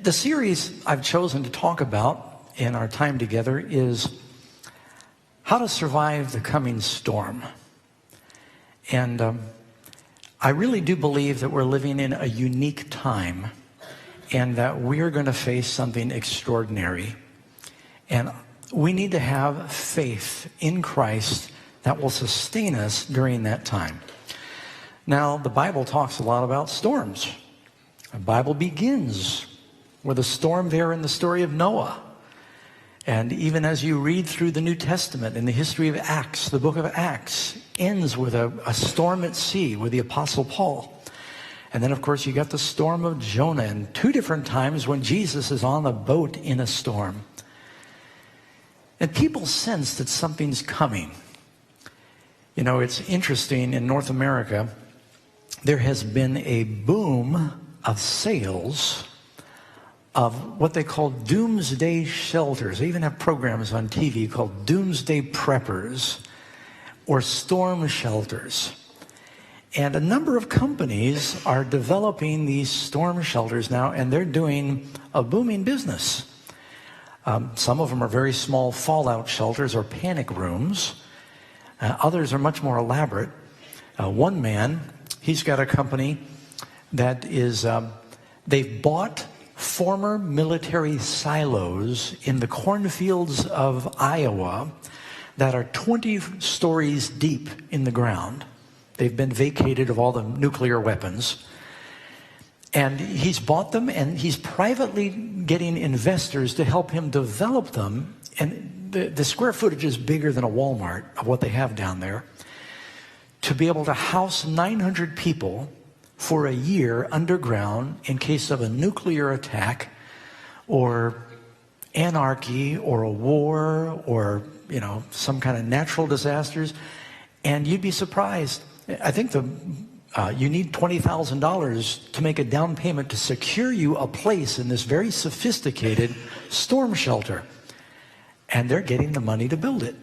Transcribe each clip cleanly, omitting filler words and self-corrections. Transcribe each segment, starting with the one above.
the series I've chosen to talk about in our time together is how to survive the coming storm. And I really do believe that we're living in a unique time and that we're going to face something extraordinary. And we need to have faith in Christ that will sustain us during that time. Now, the Bible talks a lot about storms. The Bible begins with a storm there in the story of Noah. And even as you read through the New Testament in the history of Acts, the book of Acts ends with a storm at sea with the Apostle Paul. And then, of course, you got the storm of Jonah, and two different times when Jesus is on a boat in a storm. And people sense that something's coming. You know, it's interesting, in North America, there has been a boom of sales of what they call doomsday shelters. They even have programs on TV called Doomsday Preppers or Storm Shelters. And a number of companies are developing these storm shelters now, and they're doing a booming business. Some of them are very small fallout shelters or panic rooms. Others are much more elaborate. One man, he's got a company that is, they've bought former military silos in the cornfields of Iowa that are 20 stories deep in the ground. They've been vacated of all the nuclear weapons. And he's bought them, and he's privately getting investors to help him develop them. And the square footage is bigger than a Walmart of what they have down there, to be able to house 900 people for a year underground in case of a nuclear attack or anarchy or a war or, you know, some kind of natural disasters. And you'd be surprised. I think you need $20,000 to make a down payment to secure you a place in this very sophisticated storm shelter. And they're getting the money to build it,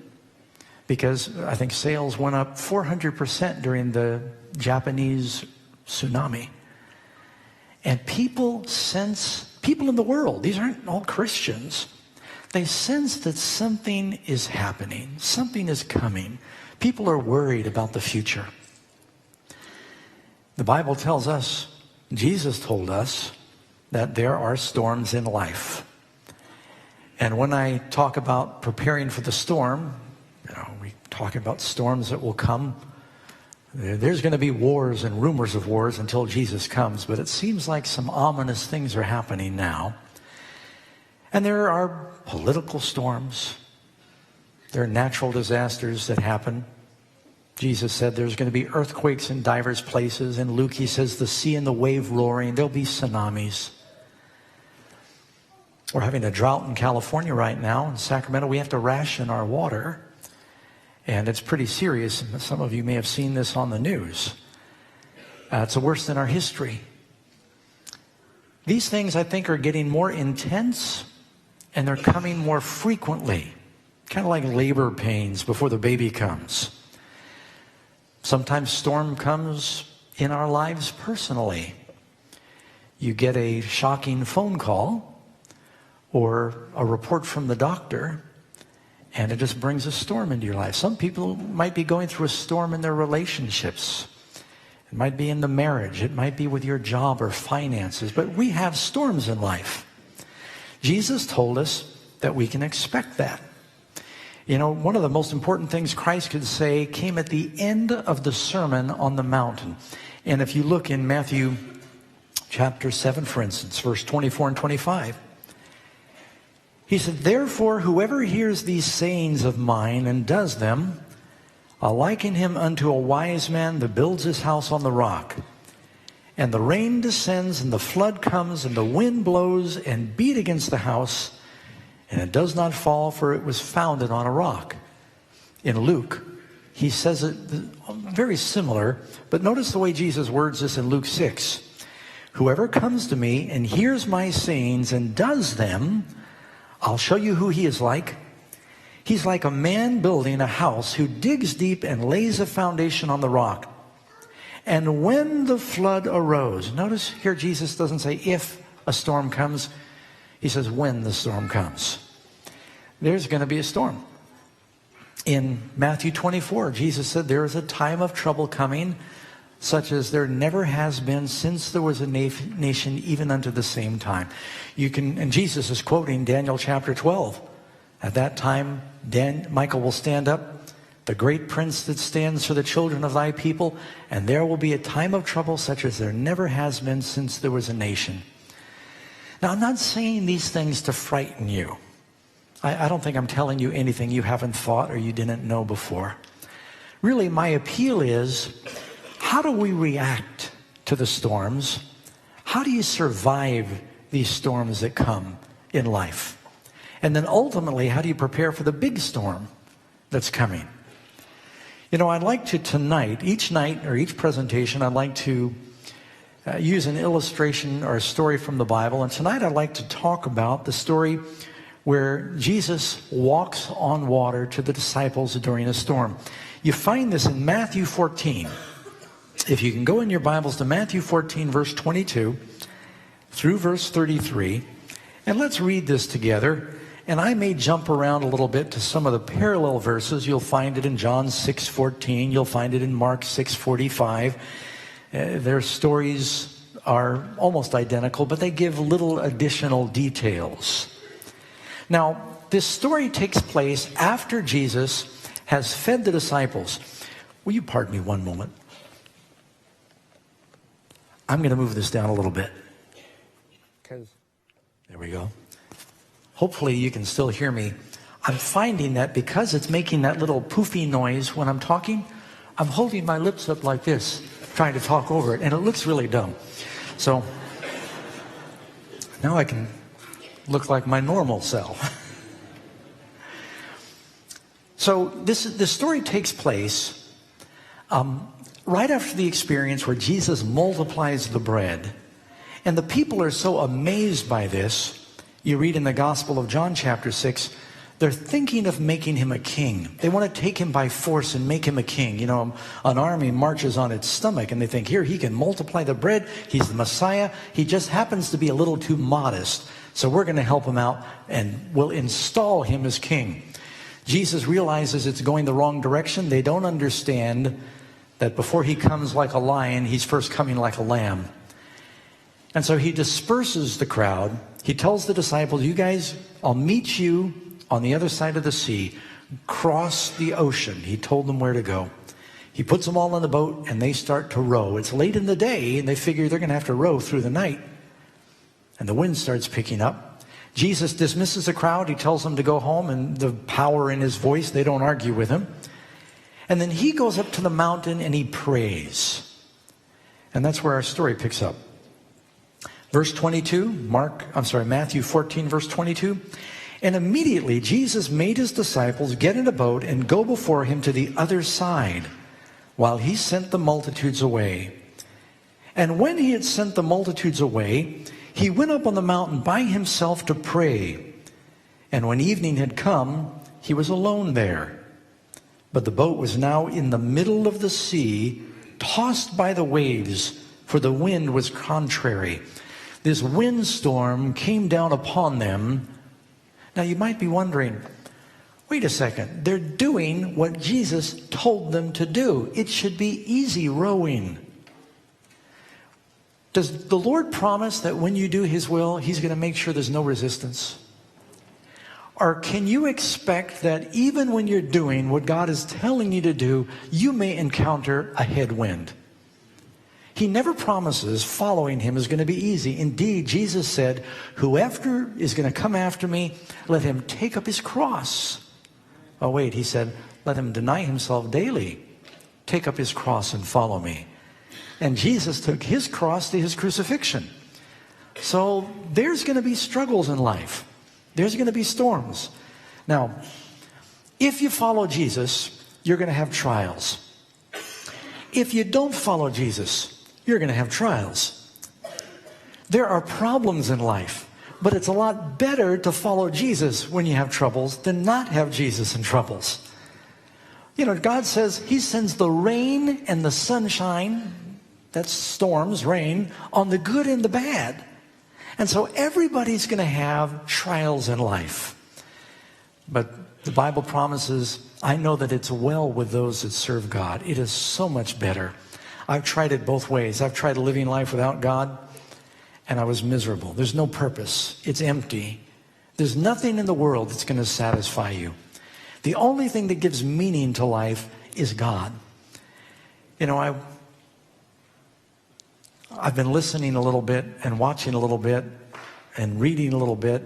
because I think sales went up 400% during the Japanese tsunami. And people in the world, these aren't all Christians, they sense that something is happening, something is coming. People are worried about the future. The Bible tells us, Jesus told us, that there are storms in life. And when I talk about preparing for the storm, you know, we talk about storms that will come. There's going to be wars and rumors of wars until Jesus comes, but it seems like some ominous things are happening now. And there are political storms. There are natural disasters that happen. Jesus said there's going to be earthquakes in diverse places. In Luke, he says the sea and the wave roaring. There'll be tsunamis. We're having a drought in California right now. In Sacramento, we have to ration our water. And it's pretty serious. Some of you may have seen this on the news. It's the worst in our history. These things, I think, are getting more intense, and they're coming more frequently. Kind of like labor pains before the baby comes. Sometimes storm comes in our lives personally. You get a shocking phone call or a report from the doctor, and it just brings a storm into your life. Some people might be going through a storm in their relationships. It might be in the marriage. It might be with your job or finances. But we have storms in life. Jesus told us that we can expect that. You know, one of the most important things Christ could say came at the end of the Sermon on the Mountain. And if you look in Matthew chapter 7, for instance, verse 24 and 25, he said, "Therefore, whoever hears these sayings of mine and does them, I'll liken him unto a wise man that builds his house on the rock. And the rain descends, and the flood comes, and the wind blows, and beat against the house, and it does not fall, for it was founded on a rock." In Luke, he says it very similar, but notice the way Jesus words this in Luke 6. "Whoever comes to me and hears my sayings and does them, I'll show you who he is like. He's like a man building a house who digs deep and lays a foundation on the rock. And when the flood arose," notice here Jesus doesn't say if a storm comes. He says, when the storm comes. There's going to be a storm. In Matthew 24, Jesus said, there is a time of trouble coming, such as there never has been since there was a nation, even unto the same time. And Jesus is quoting Daniel chapter 12. At that time, Michael will stand up, the great prince that stands for the children of thy people, and there will be a time of trouble such as there never has been since there was a nation. Now, I'm not saying these things to frighten you. I don't think I'm telling you anything you haven't thought or you didn't know before. Really, my appeal is, how do we react to the storms? How do you survive these storms that come in life? And then ultimately, how do you prepare for the big storm that's coming? You know, I'd like to tonight, each night or each presentation, I'd like to use an illustration or a story from the Bible. And tonight I'd like to talk about the story where Jesus walks on water to the disciples during a storm. You find this in Matthew 14. If you can go in your Bibles to Matthew 14, verse 22 through verse 33, and let's read this together. And I may jump around a little bit to some of the parallel verses. You'll find it in John 6:14. You'll find it in Mark 6:45. Their stories are almost identical, but they give little additional details. Now, this story takes place after Jesus has fed the disciples. Will you pardon me one moment? I'm going to move this down a little bit. There we go. Hopefully you can still hear me. I'm finding that because it's making that little poofy noise when I'm talking, I'm holding my lips up like this, trying to talk over it, and it looks really dumb. So now I can look like my normal self. So this story takes place right after the experience where Jesus multiplies the bread. And the people are so amazed by this. You read in the Gospel of John chapter 6, they're thinking of making him a king. They want to take him by force and make him a king. You know, an army marches on its stomach and they think, here, he can multiply the bread. He's the Messiah. He just happens to be a little too modest. So we're going to help him out and we'll install him as king. Jesus realizes it's going the wrong direction. They don't understand that before he comes like a lion, he's first coming like a lamb. And so he disperses the crowd. He tells the disciples, you guys, I'll meet you on the other side of the sea. Cross the ocean. He told them where to go. He puts them all on the boat and they start to row. It's late in the day and they figure they're going to have to row through the night. And the wind starts picking up. Jesus dismisses the crowd. He tells them to go home, and the power in his voice, they don't argue with him. And then he goes up to the mountain and he prays. And that's where our story picks up. Verse 22, Matthew 14, verse 22. And immediately Jesus made his disciples get in a boat and go before him to the other side, while he sent the multitudes away. And when he had sent the multitudes away, he went up on the mountain by himself to pray. And when evening had come, he was alone there. But the boat was now in the middle of the sea, tossed by the waves, for the wind was contrary. This windstorm came down upon them. Now you might be wondering, wait a second, they're doing what Jesus told them to do. It should be easy rowing. Does the Lord promise that when you do his will, he's going to make sure there's no resistance? Or can you expect that even when you're doing what God is telling you to do, you may encounter a headwind? He never promises following him is going to be easy. Indeed, Jesus said, whoever is going to come after me, let him take up his cross. Oh wait, he said, let him deny himself daily, take up his cross and follow me. And Jesus took his cross to his crucifixion. So there's going to be struggles in life. There's going to be storms. Now, if you follow Jesus, you're going to have trials. If you don't follow Jesus, you're going to have trials. There are problems in life, but it's a lot better to follow Jesus when you have troubles than not have Jesus in troubles. You know, God says he sends the rain and the sunshine, that's storms, rain, on the good and the bad. And so everybody's going to have trials in life. But the Bible promises, I know that it's well with those that serve God. It is so much better. I've tried it both ways. I've tried living life without God, and I was miserable. There's no purpose. It's empty. There's nothing in the world that's going to satisfy you. The only thing that gives meaning to life is God. You know, I've been listening a little bit and watching a little bit and reading a little bit,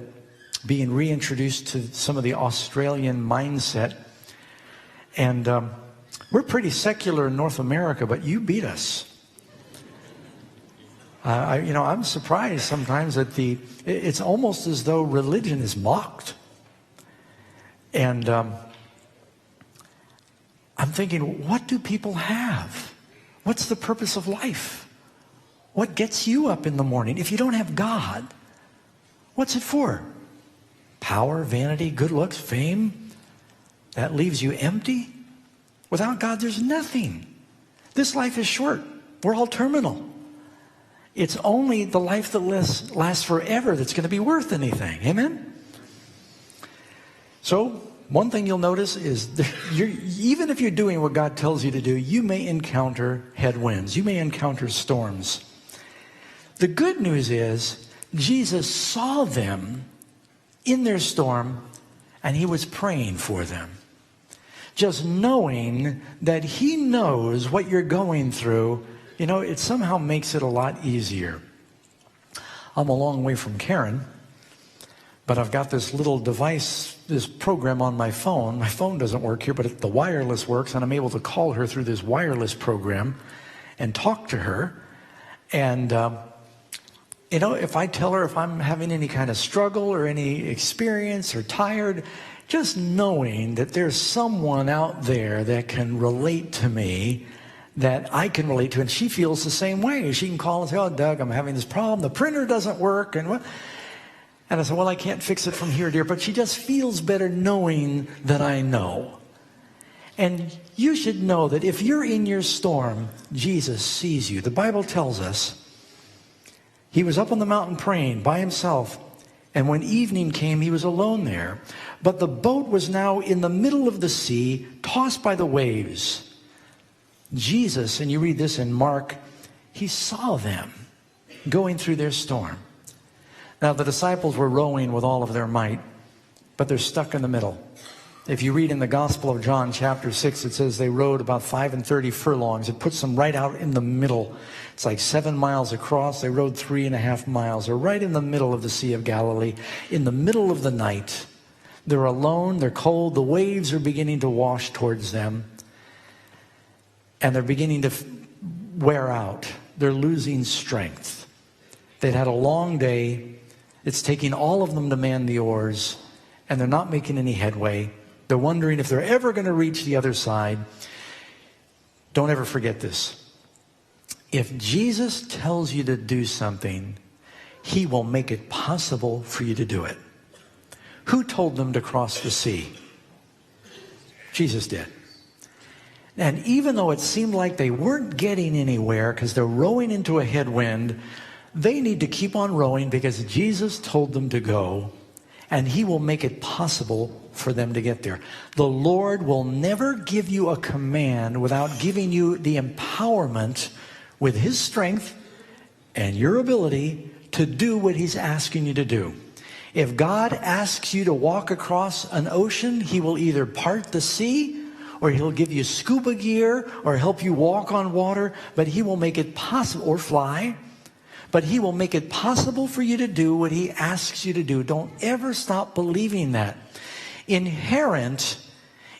being reintroduced to some of the Australian mindset. And we're pretty secular in North America, but you beat us. I'm surprised sometimes that it's almost as though religion is mocked. And I'm thinking, what do people have? What's the purpose of life? What gets you up in the morning? If you don't have God, what's it for? Power, vanity, good looks, fame? That leaves you empty? Without God, there's nothing. This life is short. We're all terminal. It's only the life that lasts forever that's going to be worth anything. Amen? So, one thing you'll notice is even if you're doing what God tells you to do, you may encounter headwinds. You may encounter storms. The good news is Jesus saw them in their storm, and he was praying for them. Just knowing that he knows what you're going through, it somehow makes it a lot easier. I'm a long way from Karen, but I've got this little device, this program on my phone. My phone doesn't work here, but the wireless works, and I'm able to call her through this wireless program and talk to her. And if I tell her if I'm having any kind of struggle or any experience or tired, just knowing that there's someone out there that can relate to me, that I can relate to, and she feels the same way. She can call and say, oh, Doug, I'm having this problem. The printer doesn't work. And I said, well, I can't fix it from here, dear. But she just feels better knowing that I know. And you should know that if you're in your storm, Jesus sees you. The Bible tells us he was up on the mountain praying by himself, and when evening came, he was alone there. But the boat was now in the middle of the sea, tossed by the waves. Jesus, and you read this in Mark, he saw them going through their storm. Now, the disciples were rowing with all of their might, but they're stuck in the middle. If you read in the Gospel of John, chapter 6, it says they rowed about 35 furlongs. It puts them right out in the middle. It's like 7 miles across. They rowed 3.5 miles. They're right in the middle of the Sea of Galilee, in the middle of the night. They're alone. They're cold. The waves are beginning to wash towards them. And they're beginning to wear out. They're losing strength. They'd had a long day. It's taking all of them to man the oars, and they're not making any headway. They're wondering if they're ever going to reach the other side. Don't ever forget this. If Jesus tells you to do something, he will make it possible for you to do it. Who told them to cross the sea? Jesus did. And even though it seemed like they weren't getting anywhere because they're rowing into a headwind, they need to keep on rowing because Jesus told them to go, and he will make it possible for them to get there. The Lord will never give you a command without giving you the empowerment with his strength and your ability to do what he's asking you to do. If God asks you to walk across an ocean, he will either part the sea, or he'll give you scuba gear, or help you walk on water, but he will make it possible, or fly, but he will make it possible for you to do what he asks you to do. Don't ever stop believing that. Inherent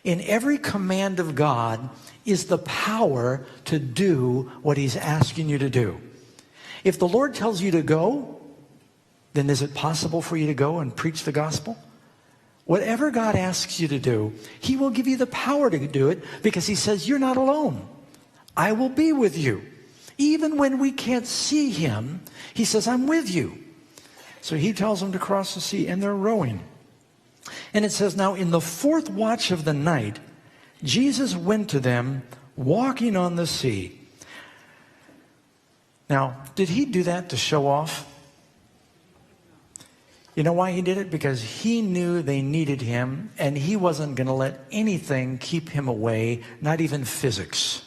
in every command of God is the power to do what he's asking you to do. If the Lord tells you to go, then is it possible for you to go and preach the gospel? Whatever God asks you to do, he will give you the power to do it because he says, you're not alone. I will be with you. Even when we can't see him, he says, I'm with you. So he tells them to cross the sea, and they're rowing. And it says, now in the fourth watch of the night, Jesus went to them walking on the sea. Now, did he do that to show off? You know why he did it? Because he knew they needed him, and he wasn't going to let anything keep him away, not even physics.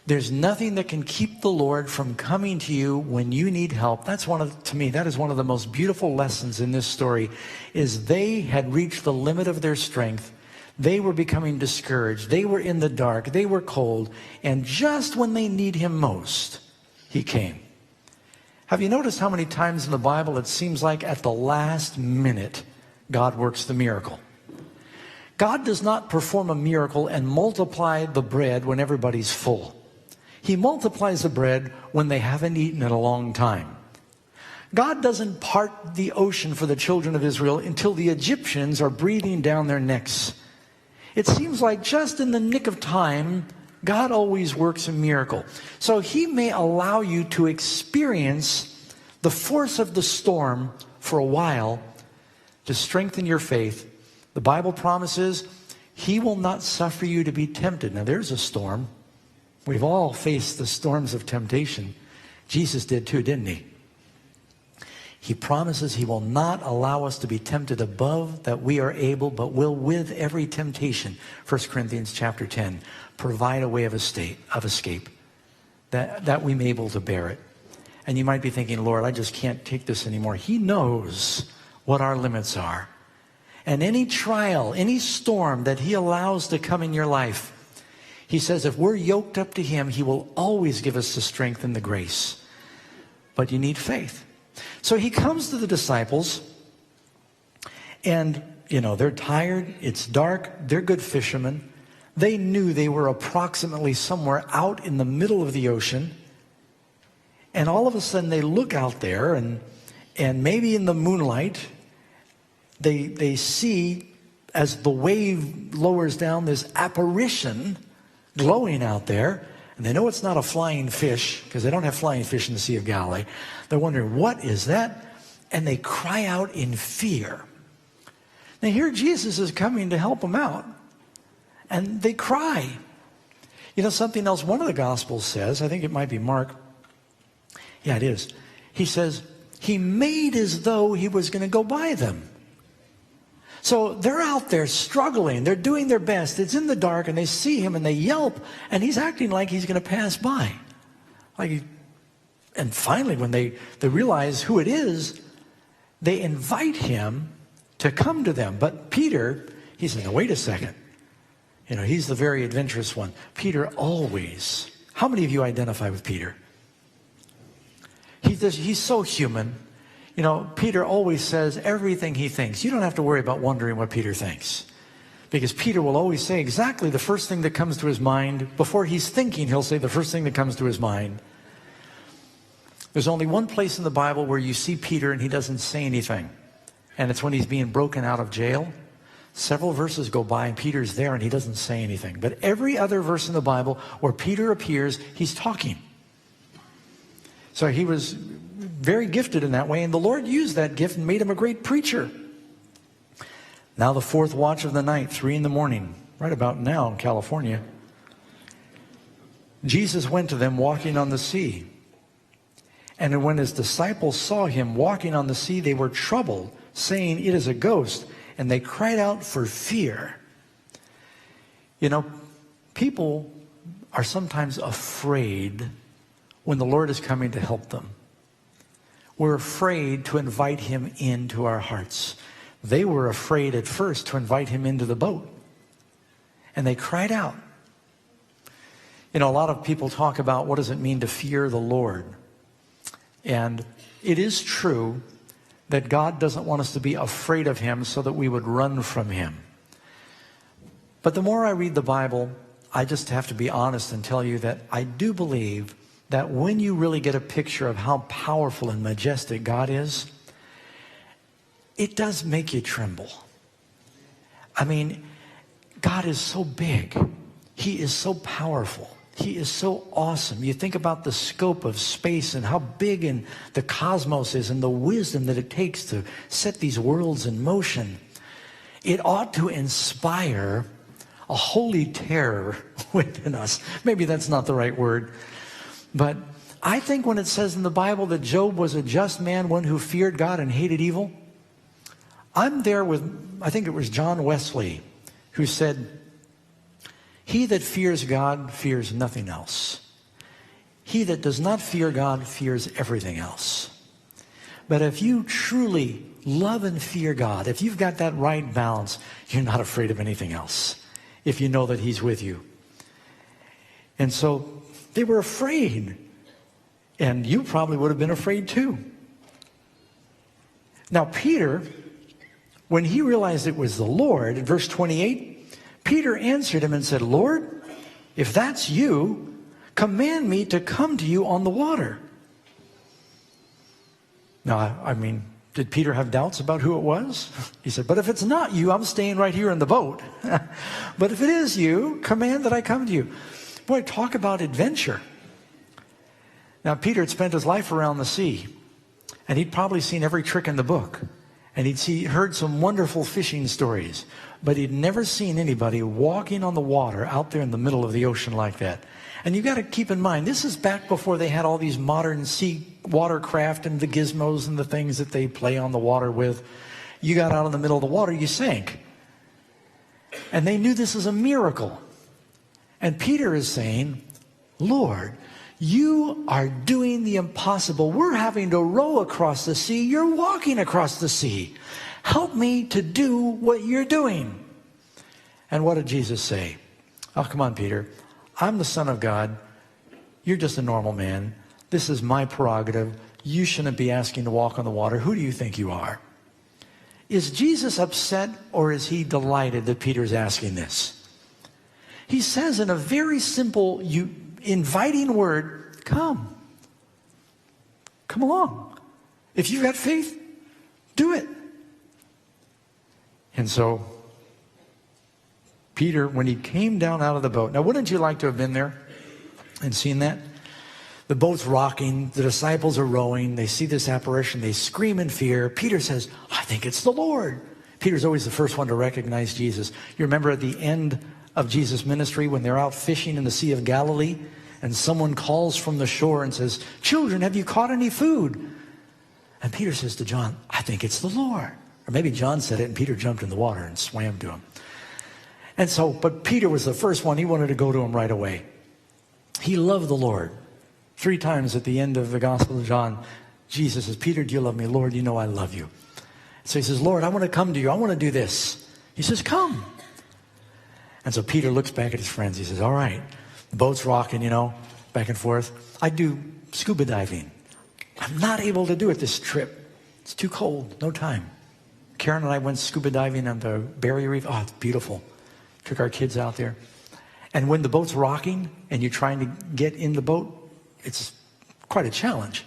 There's nothing that can keep the Lord from coming to you when you need help. To me, that is one of the most beautiful lessons in this story, is they had reached the limit of their strength. They were becoming discouraged. They were in the dark. They were cold. And just when they need him most, he came. Have you noticed how many times in the Bible it seems like at the last minute God works the miracle? God does not perform a miracle and multiply the bread when everybody's full. He multiplies the bread when they haven't eaten in a long time. God doesn't part the ocean for the children of Israel until the Egyptians are breathing down their necks. It seems like just in the nick of time, God always works a miracle. So he may allow you to experience the force of the storm for a while to strengthen your faith. The Bible promises he will not suffer you to be tempted. Now there's a storm. We've all faced the storms of temptation. Jesus did too, didn't he? He promises he will not allow us to be tempted above that we are able, but will with every temptation, 1 Corinthians chapter 10, provide a way of escape that we may be able to bear it. And you might be thinking, Lord, I just can't take this anymore. He knows what our limits are. And any trial, any storm that he allows to come in your life, he says if we're yoked up to him, he will always give us the strength and the grace. But you need faith. So he comes to the disciples, and, they're tired, it's dark, they're good fishermen. They knew they were approximately somewhere out in the middle of the ocean. And all of a sudden they look out there, and maybe in the moonlight, they see, as the wave lowers down, this apparition glowing out there. And they know it's not a flying fish, because they don't have flying fish in the Sea of Galilee. They're wondering, what is that? And they cry out in fear. Now here Jesus is coming to help them out. And they cry. Something else one of the Gospels says, I think it might be Mark. Yeah, it is. He says, he made as though he was going to go by them. So they're out there struggling. They're doing their best. It's in the dark, and they see him, and they yelp, and he's acting like he's going to pass by. And finally, when they realize who it is, they invite him to come to them. But Peter, he said, no, wait a second. He's the very adventurous one. Peter always, how many of you identify with Peter? He's so human. Peter always says everything he thinks. You don't have to worry about wondering what Peter thinks, because Peter will always say exactly the first thing that comes to his mind. Before he's thinking, he'll say the first thing that comes to his mind. There's only one place in the Bible where you see Peter and he doesn't say anything, and it's when he's being broken out of jail. Several verses go by and Peter's there and he doesn't say anything. But every other verse in the Bible where Peter appears, he's talking. So he was very gifted in that way, and the Lord used that gift and made him a great preacher. Now the fourth watch of the night, 3 a.m, right about now in California, Jesus went to them walking on the sea. And when his disciples saw him walking on the sea, they were troubled, saying, it is a ghost. And they cried out for fear. People are sometimes afraid when the Lord is coming to help them. We're afraid to invite him into our hearts. They were afraid at first to invite him into the boat. And they cried out. A lot of people talk about what does it mean to fear the Lord. And it is true that God doesn't want us to be afraid of him so that we would run from him. But the more I read the Bible, I just have to be honest and tell you that I do believe that when you really get a picture of how powerful and majestic God is, it does make you tremble. God is so big. He is so powerful. He is so awesome. You think about the scope of space and how big and the cosmos is and the wisdom that it takes to set these worlds in motion. It ought to inspire a holy terror within us. Maybe that's not the right word. But I think when it says in the Bible that Job was a just man, one who feared God and hated evil, I'm there with, I think it was John Wesley, who said, "He that fears God fears nothing else. He that does not fear God fears everything else." But if you truly love and fear God, if you've got that right balance, you're not afraid of anything else, if you know that He's with you. And so they were afraid. And you probably would have been afraid too. Now Peter, when he realized it was the Lord, in verse 28, Peter answered him and said, "Lord, if that's you, command me to come to you on the water." Now, I mean, did Peter have doubts about who it was? He said, "But if it's not you, I'm staying right here in the boat. But if it is you, command that I come to you." Boy, talk about adventure. Now, Peter had spent his life around the sea, and he'd probably seen every trick in the book, and heard some wonderful fishing stories, but he'd never seen anybody walking on the water out there in the middle of the ocean like that. And you've got to keep in mind, this is back before they had all these modern sea watercraft and the gizmos and the things that they play on the water with. You got out in the middle of the water, you sank. And they knew this was a miracle. And Peter is saying, "Lord, you are doing the impossible. We're having to row across the sea. You're walking across the sea. Help me to do what you're doing." And what did Jesus say? "Oh, come on, Peter. I'm the Son of God. You're just a normal man. This is my prerogative. You shouldn't be asking to walk on the water. Who do you think you are?" Is Jesus upset, or is he delighted that Peter's asking this? He says in a very simple, inviting word, "Come. Come along. If you've got faith, do it." And so Peter, when he came down out of the boat, now wouldn't you like to have been there and seen that? The boat's rocking, the disciples are rowing, they see this apparition, they scream in fear. Peter says, "I think it's the Lord." Peter's always the first one to recognize Jesus. You remember at the end of Jesus' ministry when they're out fishing in the Sea of Galilee, and someone calls from the shore and says, "Children, have you caught any food?" And Peter says to John, "I think it's the Lord." Or maybe John said it and Peter jumped in the water and swam to him. And so, but Peter was the first one. He wanted to go to him right away. He loved the Lord. 3 times at the end of the Gospel of John, Jesus says, "Peter, do you love me?" "Lord, you know I love you." So he says, "Lord, I want to come to you. I want to do this." He says, "Come." And so Peter looks back at his friends. He says, "All right, the boat's rocking, back and forth. I do scuba diving. I'm not able to do it this trip. It's too cold, no time." Karen and I went scuba diving on the Barrier Reef. Oh, it's beautiful. Took our kids out there. And when the boat's rocking and you're trying to get in the boat, it's quite a challenge.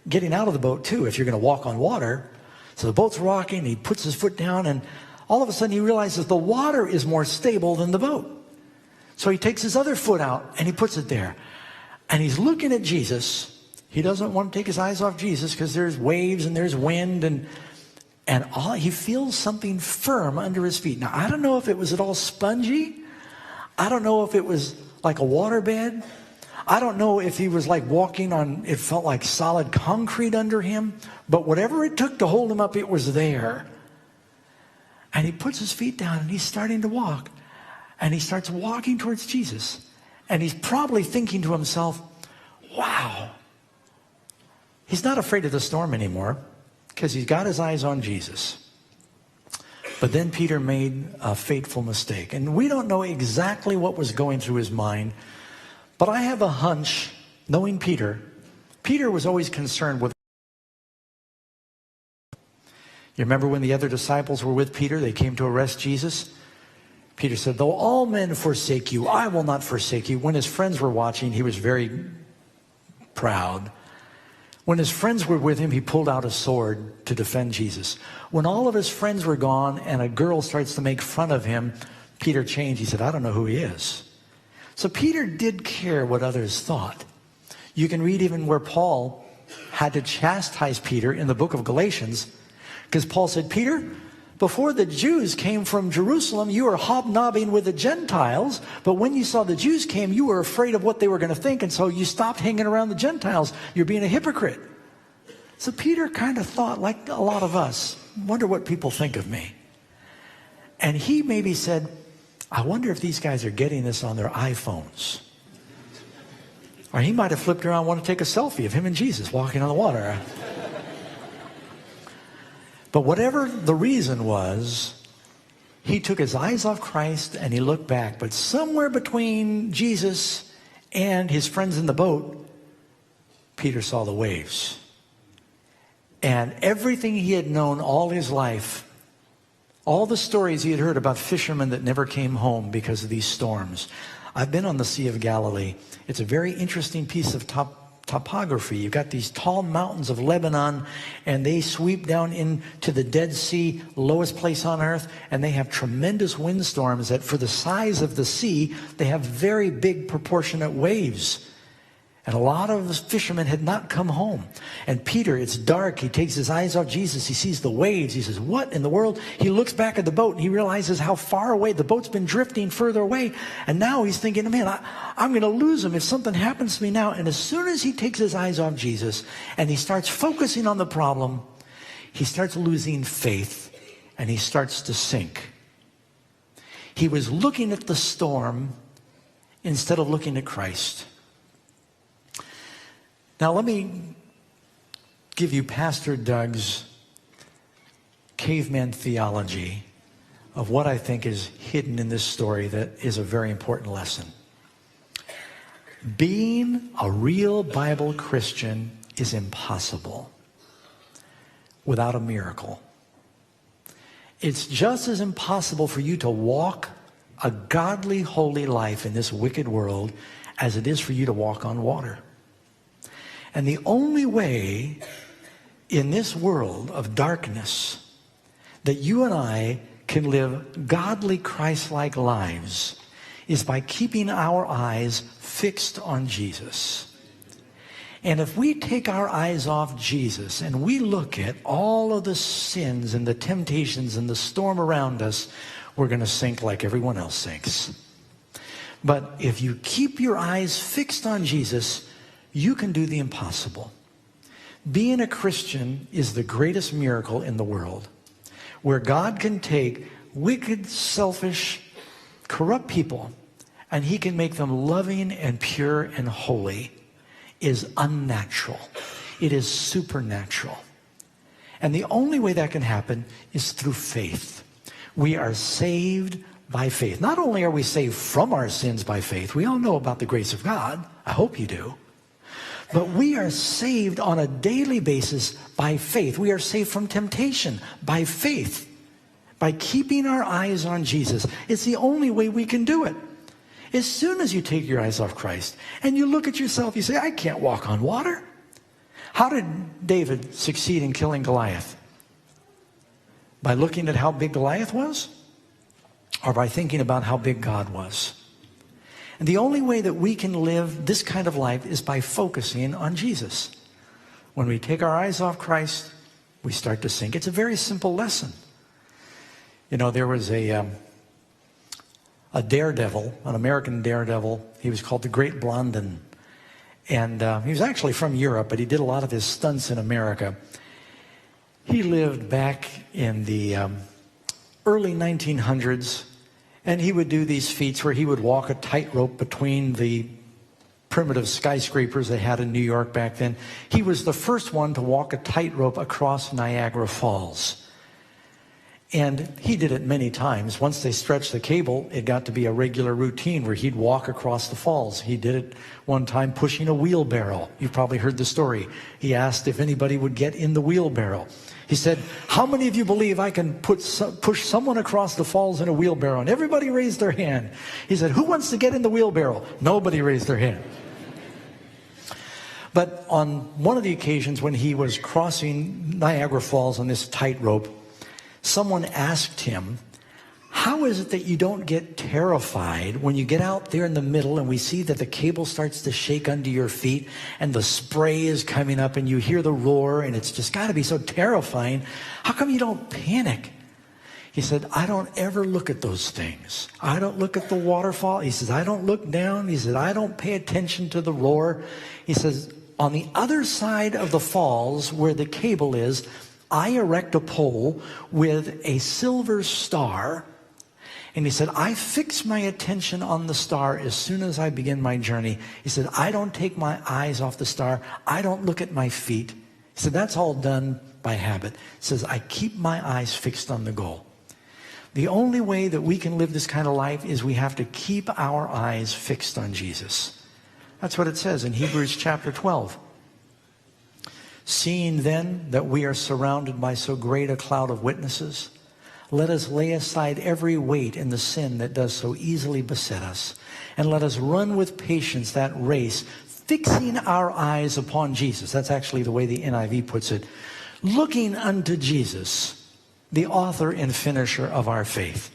Getting out of the boat, too, if you're going to walk on water. So the boat's rocking, he puts his foot down, and all of a sudden he realizes the water is more stable than the boat. So he takes his other foot out and he puts it there. And he's looking at Jesus. He doesn't want to take his eyes off Jesus because there's waves and there's wind, and he feels something firm under his feet. Now, I don't know if it was at all spongy. I don't know if it was like a waterbed. I don't know if he was like walking on, it felt like solid concrete under him. But whatever it took to hold him up, it was there. And he puts his feet down and he's starting to walk. And he starts walking towards Jesus. And he's probably thinking to himself, wow. He's not afraid of the storm anymore because he's got his eyes on Jesus. But then Peter made a fateful mistake. And we don't know exactly what was going through his mind. But I have a hunch, knowing Peter was always concerned with. You remember when the other disciples were with Peter, they came to arrest Jesus? Peter said, "Though all men forsake you, I will not forsake you." When his friends were watching, he was very proud. When his friends were with him, he pulled out a sword to defend Jesus. When all of his friends were gone and a girl starts to make fun of him, Peter changed. He said, "I don't know who he is." So Peter did care what others thought. You can read even where Paul had to chastise Peter in the book of Galatians, because Paul said, "Peter, Before the Jews came from Jerusalem, you were hobnobbing with the Gentiles. But when you saw the Jews came, you were afraid of what they were going to think. And so you stopped hanging around the Gentiles. You're being a hypocrite. So Peter kind of thought, like a lot of us, wonder what people think of me. And he maybe said, I wonder if these guys are getting this on their iPhones. Or he might have flipped around and wanted to take a selfie of him and Jesus walking on the water. But whatever the reason was, he took his eyes off Christ and he looked back. But somewhere between Jesus and his friends in the boat, Peter saw the waves. And everything he had known all his life, all the stories he had heard about fishermen that never came home because of these storms. I've been on the Sea of Galilee. It's a very interesting piece of topography. You've got these tall mountains of Lebanon, and they sweep down into the Dead Sea, lowest place on earth, and they have tremendous windstorms that for the size of the sea, they have very big proportionate waves. And a lot of the fishermen had not come home. And Peter, it's dark. He takes his eyes off Jesus. He sees the waves. He says, what in the world? He looks back at the boat and he realizes how far away. The boat's been drifting further away. And now he's thinking, man, I'm going to lose him if something happens to me now. And as soon as he takes his eyes off Jesus and he starts focusing on the problem, he starts losing faith and he starts to sink. He was looking at the storm instead of looking at Christ. Now, let me give you Pastor Doug's caveman theology of what I think is hidden in this story that is a very important lesson. Being a real Bible Christian is impossible without a miracle. It's just as impossible for you to walk a godly, holy life in this wicked world as it is for you to walk on water. And the only way in this world of darkness that you and I can live godly, Christ-like lives is by keeping our eyes fixed on Jesus. And if we take our eyes off Jesus and we look at all of the sins and the temptations and the storm around us, we're going to sink like everyone else sinks. But if you keep your eyes fixed on Jesus, you can do the impossible. Being a Christian is the greatest miracle in the world, where God can take wicked, selfish, corrupt people, and he can make them loving and pure and holy, is unnatural. It is supernatural. And the only way that can happen is through faith. We are saved by faith. Not only are we saved from our sins by faith, we all know about the grace of God. I hope you do. But we are saved on a daily basis by faith. We are saved from temptation by faith, by keeping our eyes on Jesus. It's the only way we can do it. As soon as you take your eyes off Christ and you look at yourself, you say, I can't walk on water. How did David succeed in killing Goliath? By looking at how big Goliath was? Or by thinking about how big God was? And the only way that we can live this kind of life is by focusing on Jesus. When we take our eyes off Christ, we start to sink. It's a very simple lesson. You know, there was a daredevil, an American daredevil. He was called the Great Blondin. And he was actually from Europe, but he did a lot of his stunts in America. He lived back in the early 1900s. And he would do these feats where he would walk a tightrope between the primitive skyscrapers they had in New York back then. He was the first one to walk a tightrope across Niagara Falls. And he did it many times. Once they stretched the cable, it got to be a regular routine where he'd walk across the falls. He did it one time pushing a wheelbarrow. You've probably heard the story. He asked if anybody would get in the wheelbarrow. He said, how many of you believe I can push someone across the falls in a wheelbarrow? And everybody raised their hand. He said, who wants to get in the wheelbarrow? Nobody raised their hand. But on one of the occasions when he was crossing Niagara Falls on this tightrope, someone asked him, how is it that you don't get terrified when you get out there in the middle and we see that the cable starts to shake under your feet and the spray is coming up and you hear the roar and it's just got to be so terrifying. How come you don't panic? He said, I don't ever look at those things. I don't look at the waterfall. He says, I don't look down. He said, I don't pay attention to the roar. He says, on the other side of the falls where the cable is, I erect a pole with a silver star. And he said, I fix my attention on the star as soon as I begin my journey. He said, I don't take my eyes off the star. I don't look at my feet. He said, that's all done by habit. He says, I keep my eyes fixed on the goal. The only way that we can live this kind of life is we have to keep our eyes fixed on Jesus. That's what it says in Hebrews chapter 12. Seeing then that we are surrounded by so great a cloud of witnesses, let us lay aside every weight and the sin that does so easily beset us, and let us run with patience that race, fixing our eyes upon Jesus. That's actually the way the NIV puts it. Looking unto Jesus, the author and finisher of our faith.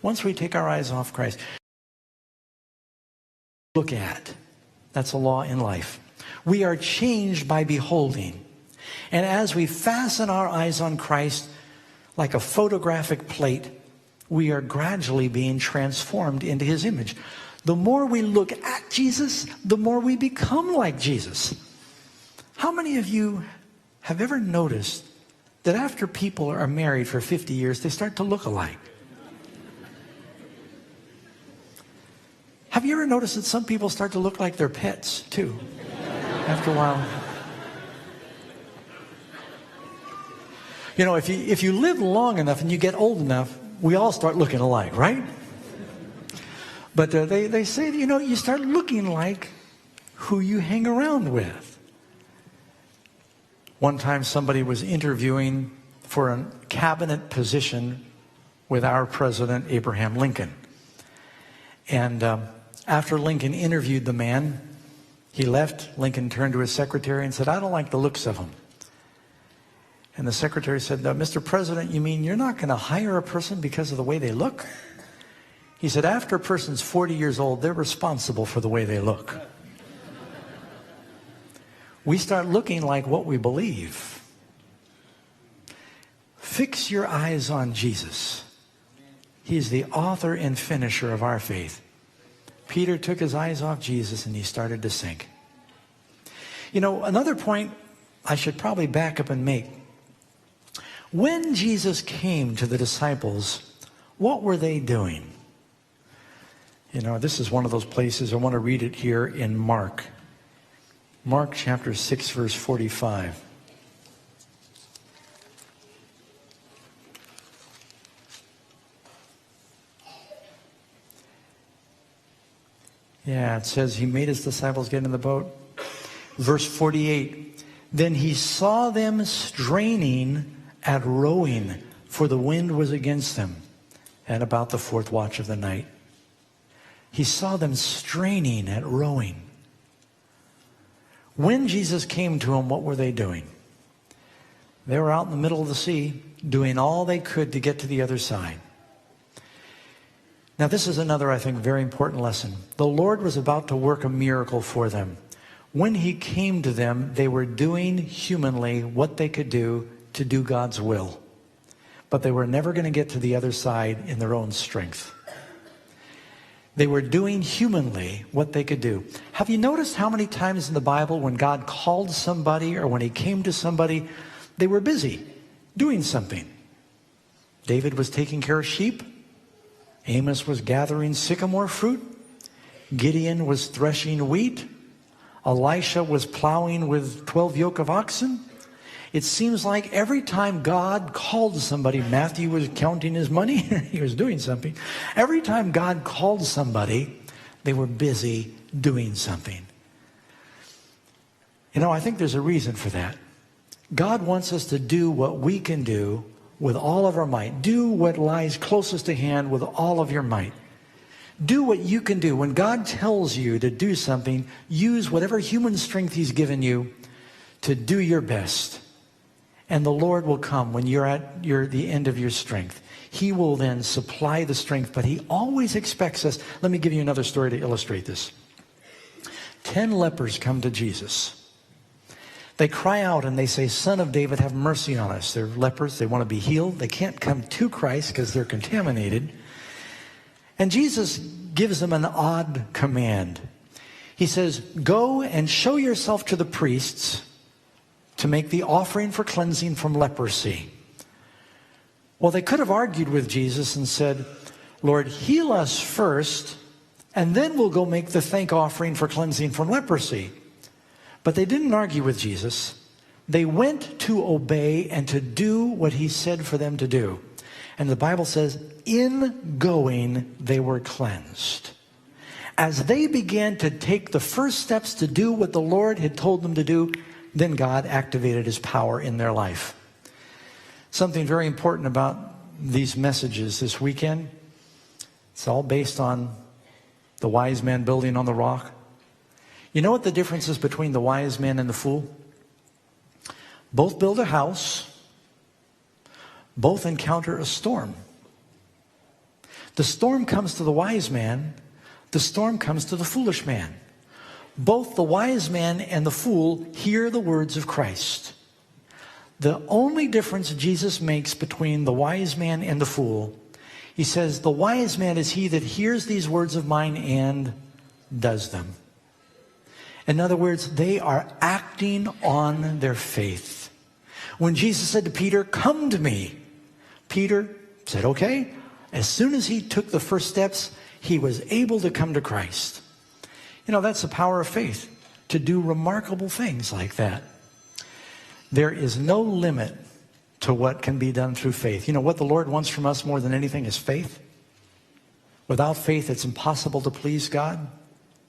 Once we take our eyes off Christ, look at. That's a law in life. We are changed by beholding. And as we fasten our eyes on Christ, like a photographic plate, we are gradually being transformed into his image. The more we look at Jesus, the more we become like Jesus. How many of you have ever noticed that after people are married for 50 years, they start to look alike? Have you ever noticed that some people start to look like their pets, too, after a while? You know, if you live long enough and you get old enough, we all start looking alike, right? But they say, you know, you start looking like who you hang around with. One time somebody was interviewing for a cabinet position with our president, Abraham Lincoln. And after Lincoln interviewed the man, he left. Lincoln turned to his secretary and said, I don't like the looks of him. And the secretary said, Mr. President, you mean you're not going to hire a person because of the way they look? He said, after a person's 40 years old, they're responsible for the way they look. We start looking like what we believe. Fix your eyes on Jesus. He's the author and finisher of our faith. Peter took his eyes off Jesus and he started to sink. You know, another point I should probably back up and make. When Jesus came to the disciples, what were they doing? You know, this is one of those places, I want to read it here in Mark. Mark chapter 6, verse 45. Yeah, it says he made his disciples get in the boat. Verse 48. Then he saw them straining at rowing, for the wind was against them, at about the fourth watch of the night. He saw them straining at rowing. When Jesus came to them, what were they doing? They were out in the middle of the sea, doing all they could to get to the other side. Now, this is another, I think, very important lesson. The Lord was about to work a miracle for them. When he came to them, they were doing humanly what they could do to do God's will. But they were never going to get to the other side in their own strength. They were doing humanly what they could do. Have you noticed how many times in the Bible when God called somebody or when he came to somebody, they were busy doing something? David was taking care of sheep. Amos was gathering sycamore fruit. Gideon was threshing wheat. Elisha was plowing with 12 yoke of oxen. It seems like every time God called somebody, Matthew was counting his money. He was doing something. Every time God called somebody, they were busy doing something. You know, I think there's a reason for that. God wants us to do what we can do with all of our might. Do what lies closest to hand with all of your might. Do what you can do. When God tells you to do something, use whatever human strength he's given you to do your best. And the Lord will come when you're at the end of your strength. He will then supply the strength, but he always expects us. Let me give you another story to illustrate this. 10 lepers come to Jesus. They cry out and they say, Son of David, have mercy on us. They're lepers. They want to be healed. They can't come to Christ because they're contaminated. And Jesus gives them an odd command. He says, go and show yourself to the priests to make the offering for cleansing from leprosy. Well, they could have argued with Jesus and said, Lord, heal us first, and then we'll go make the thank offering for cleansing from leprosy. But they didn't argue with Jesus. They went to obey and to do what he said for them to do. And the Bible says, in going, they were cleansed. As they began to take the first steps to do what the Lord had told them to do, then God activated his power in their life. Something very important about these messages this weekend, it's all based on the wise man building on the rock. You know what the difference is between the wise man and the fool? Both build a house. Both encounter a storm. The storm comes to the wise man. The storm comes to the foolish man. Both the wise man and the fool hear the words of Christ. The only difference Jesus makes between the wise man and the fool, he says, the wise man is he that hears these words of mine and does them. In other words, they are acting on their faith. When Jesus said to Peter, come to me, Peter said, okay. As soon as he took the first steps, he was able to come to Christ. You know, that's the power of faith, to do remarkable things like that. There is no limit to what can be done through faith. You know, what the Lord wants from us more than anything is faith. Without faith, it's impossible to please God.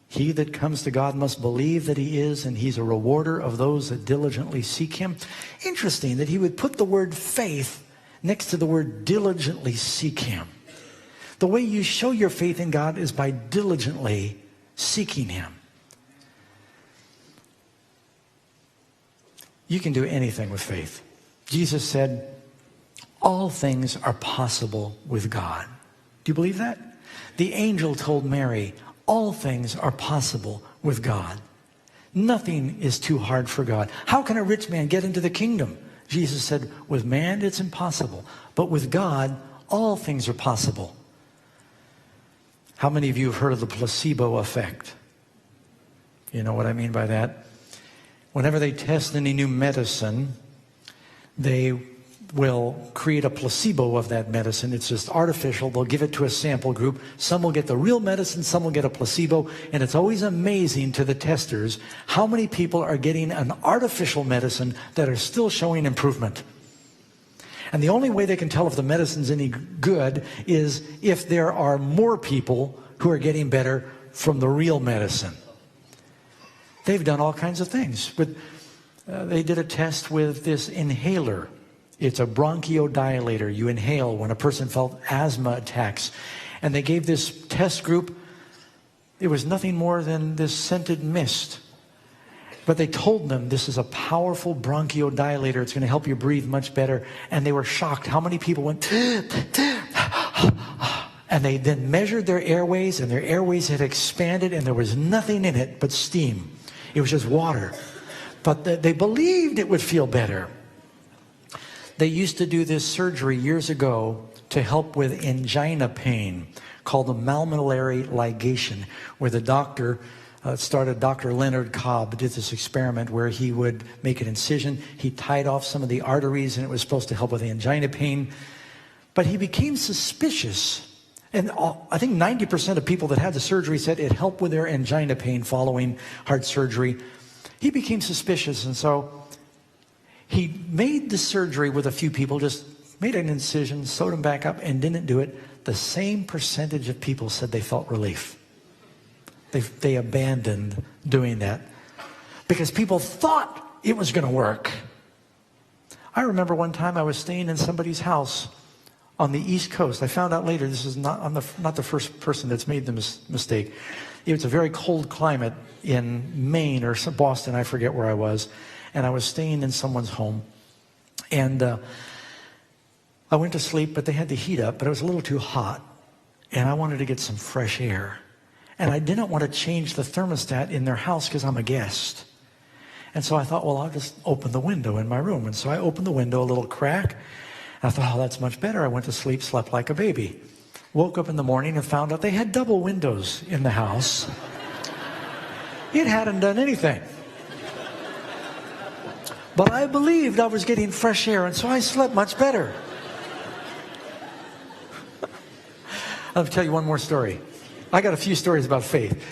He that comes to God must believe that he is, and he's a rewarder of those that diligently seek him. Interesting that he would put the word faith next to the word diligently seek him. The way you show your faith in God is by diligently seeking him. You can do anything with faith. Jesus said, all things are possible with God. Do you believe that? The angel told Mary, all things are possible with God. Nothing is too hard for God. How can a rich man get into the kingdom? Jesus said, with man it's impossible, but with God all things are possible. How many of you have heard of the placebo effect? You know what I mean by that? Whenever they test any new medicine, they will create a placebo of that medicine. It's just artificial. They'll give it to a sample group. Some will get the real medicine, some will get a placebo. And it's always amazing to the testers how many people are getting an artificial medicine that are still showing improvement. And the only way they can tell if the medicine's any good is if there are more people who are getting better from the real medicine. They've done all kinds of things. But they did a test with this inhaler. It's a bronchodilator. You inhale when a person felt asthma attacks. And they gave this test group, it was nothing more than this scented mist. But they told them this is a powerful bronchodilator. It's going to help you breathe much better. And they were shocked how many people went, and they then measured their airways, and their airways had expanded, and there was nothing in it but steam. It was just water. But they believed it would feel better. They used to do this surgery years ago to help with angina pain called the malmedullary ligation, where the doctor Dr. Leonard Cobb did this experiment where he would make an incision. He tied off some of the arteries, and it was supposed to help with angina pain. But he became suspicious. And I think 90% of people that had the surgery said it helped with their angina pain following heart surgery. He became suspicious, and so he made the surgery with a few people, just made an incision, sewed them back up, and didn't do it. The same percentage of people said they felt relief. They abandoned doing that because people thought it was going to work. I remember one time I was staying in somebody's house on the East Coast. I found out later this is not the first person that's made the mistake. It was a very cold climate in Maine or Boston, I forget where I was, and I was staying in someone's home. And I went to sleep, but they had the heat up, but it was a little too hot, and I wanted to get some fresh air. And I didn't want to change the thermostat in their house because I'm a guest. And so I thought, well, I'll just open the window in my room. And so I opened the window, a little crack. And I thought, oh, that's much better. I went to sleep, slept like a baby. Woke up in the morning and found out they had double windows in the house. It hadn't done anything. But I believed I was getting fresh air, and so I slept much better. I'll tell you one more story. I got a few stories about faith.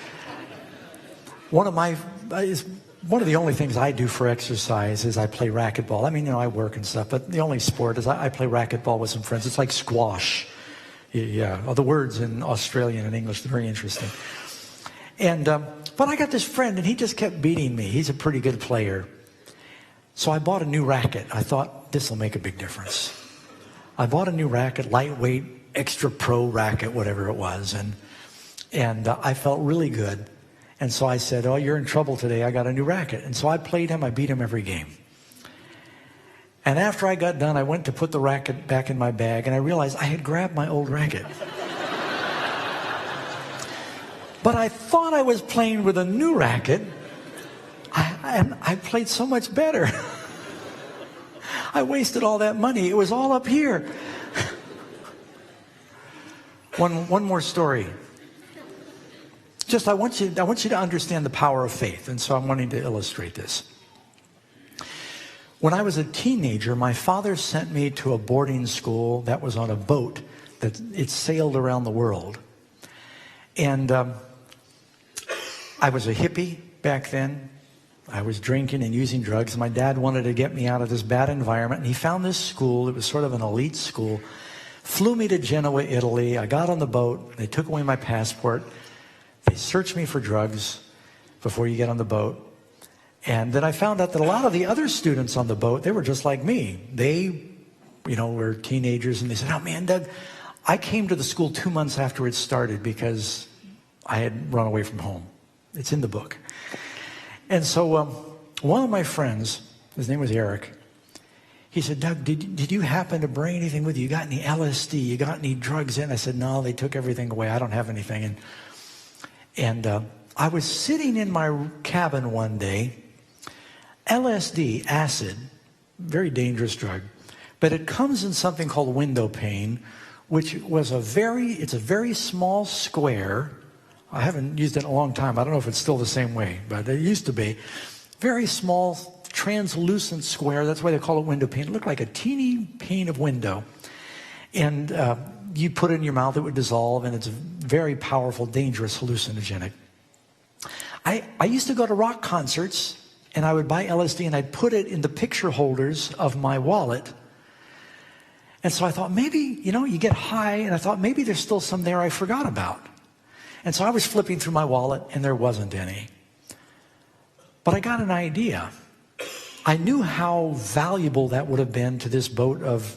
One of the only things I do for exercise is I play racquetball. I mean, I work and stuff, but the only sport is I play racquetball with some friends. It's like squash. Yeah, the words in Australian and English are very interesting. And but I got this friend, and he just kept beating me. He's a pretty good player. So I bought a new racket. I thought, this will make a big difference. I bought a new racket, lightweight, extra pro racket, whatever it was. And I felt really good. And so I said, oh, you're in trouble today. I got a new racket. And so I played him. I beat him every game. And after I got done, I went to put the racket back in my bag, and I realized I had grabbed my old racket. But I thought I was playing with a new racket. And I played so much better. I wasted all that money. It was all up here. One more story. I want you to understand the power of faith, and so I'm wanting to illustrate this. When I was a teenager, my father sent me to a boarding school that was on a boat that it sailed around the world. And I was a hippie back then. I was drinking and using drugs. My dad wanted to get me out of this bad environment, and he found this school. It was sort of an elite school. Flew me to Genoa, Italy. I got on the boat. They took away my passport. They searched me for drugs before you get on the boat. And then I found out that a lot of the other students on the boat, they were just like me. They, were teenagers, and they said, oh, man, Doug, I came to the school 2 months after it started because I had run away from home. It's in the book. And so one of my friends, his name was Eric, he said, Doug, did you happen to bring anything with you? You got any LSD? You got any drugs in? I said, no, they took everything away. I don't have anything. And I was sitting in my cabin one day. LSD, acid, very dangerous drug, but it comes in something called window pane, which was it's a very small square. I haven't used it in a long time. I don't know if it's still the same way, but it used to be. Very small, translucent square. That's why they call it window pane. It looked like a teeny pane of window. And you put it in your mouth, it would dissolve, and it's a very powerful, dangerous hallucinogenic. I used to go to rock concerts, and I would buy LSD, and I'd put it in the picture holders of my wallet. And so I thought, maybe, you get high, and I thought, maybe there's still some there I forgot about. And so I was flipping through my wallet, and there wasn't any. But I got an idea. I knew how valuable that would have been to this boat of